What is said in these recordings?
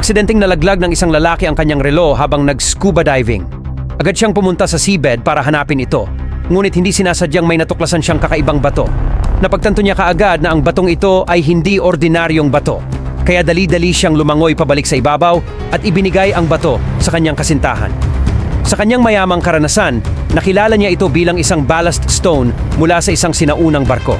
Aksidenteng nalaglag ng isang lalaki ang kanyang relo habang nag-scuba diving. Agad siyang pumunta sa seabed para hanapin ito. Ngunit hindi sinasadyang may natuklasan siyang kakaibang bato. Napagtanto niya kaagad na ang batong ito ay hindi ordinaryong bato. Kaya dali-dali siyang lumangoy pabalik sa ibabaw at ibinigay ang bato sa kanyang kasintahan. Sa kanyang mayamang karanasan, nakilala niya ito bilang isang ballast stone mula sa isang sinaunang barko.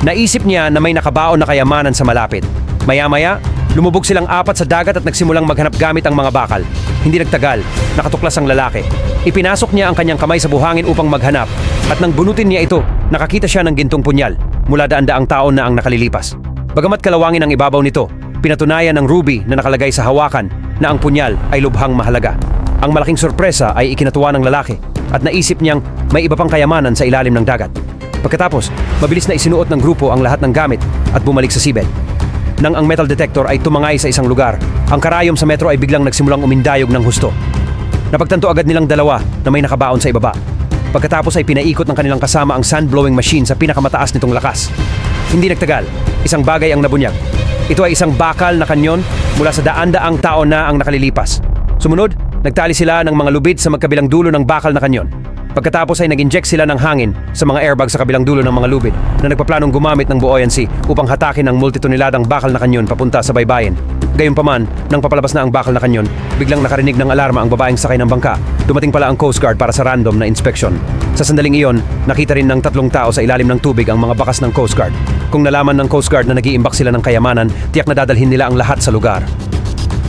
Naisip niya na may nakabaon na kayamanan sa malapit. Maya-maya, lumubog silang apat sa dagat at nagsimulang maghanap gamit ang mga bakal. Hindi nagtagal, nakatuklas ang lalaki. Ipinasok niya ang kanyang kamay sa buhangin upang maghanap at nang bunutin niya ito, nakakita siya ng gintong punyal mula daan-daang taon na ang nakalilipas. Bagamat kalawangin ang ibabaw nito, pinatunayan ng ruby na nakalagay sa hawakan na ang punyal ay lubhang mahalaga. Ang malaking sorpresa ay ikinatuwa ng lalaki at naisip niyang may iba pang kayamanan sa ilalim ng dagat. Pagkatapos, mabilis na isinuot ng grupo ang lahat ng gamit at bumalik sa seabed. Nang ang metal detector ay tumangay sa isang lugar, ang karayom sa metro ay biglang nagsimulang umindayog ng husto. Napagtanto agad nilang dalawa na may nakabaon sa ibaba. Pagkatapos ay pinaikot ng kanilang kasama ang sand-blowing machine sa pinakamataas nitong lakas. Hindi nagtagal, isang bagay ang nabunyag. Ito ay isang bakal na kanyon mula sa daan-daang taon na ang nakalilipas. Sumunod, nagtali sila ng mga lubid sa magkabilang dulo ng bakal na kanyon. Pagkatapos ay nag-inject sila ng hangin sa mga airbag sa kabilang dulo ng mga lubid na nagpaplanong gumamit ng buoyancy upang hatakin ang multitoneladang bakal na kanyon papunta sa baybayin. Gayunpaman, nang papalabas na ang bakal na kanyon, biglang nakarinig ng alarma ang babaeng sakay ng bangka. Dumating pala ang Coast Guard para sa random na inspeksyon. Sa sandaling iyon, nakita rin ng 3 tao sa ilalim ng tubig ang mga bakas ng Coast Guard. Kung nalaman ng Coast Guard na nag-iimbak sila ng kayamanan, tiyak na dadalhin nila ang lahat sa lugar.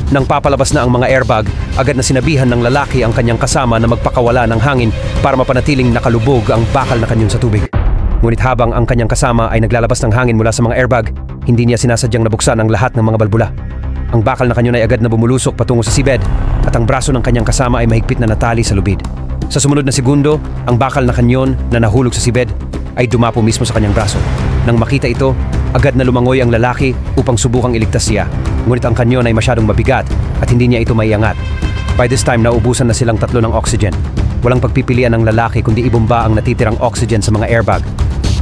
Nang papalabas na ang mga airbag, agad na sinabihan ng lalaki ang kanyang kasama na magpakawala ng hangin para mapanatiling nakalubog ang bakal na kanyon sa tubig. Ngunit habang ang kanyang kasama ay naglalabas ng hangin mula sa mga airbag, hindi niya sinasadyang nabuksan ang lahat ng mga balbula. Ang bakal na kanyon ay agad na bumulusok patungo sa seabed at ang braso ng kanyang kasama ay mahigpit na natali sa lubid. Sa sumunod na segundo, ang bakal na kanyon na nahulog sa seabed ay dumapo mismo sa kanyang braso. Nang makita ito, agad na lumangoy ang lalaki upang subukang iligtas siya. Ngunit ang kanyon ay masyadong mabigat at hindi niya ito maiangat. By this time, naubusan na silang 3 ng oxygen. Walang pagpipilian ng lalaki kundi ibumba ang natitirang oxygen sa mga airbag.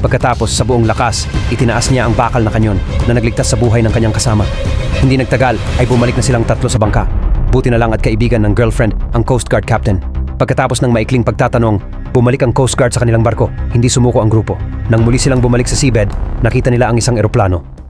Pagkatapos, sa buong lakas, itinaas niya ang bakal na kanyon na nagligtas sa buhay ng kanyang kasama. Hindi nagtagal ay bumalik na silang 3 sa bangka. Buti na lang at kaibigan ng girlfriend ang Coast Guard captain. Pagkatapos ng maikling pagtatanong, bumalik ang Coast Guard sa kanilang barko. Hindi sumuko ang grupo. Nang muli silang bumalik sa seabed, nakita nila ang isang eroplano.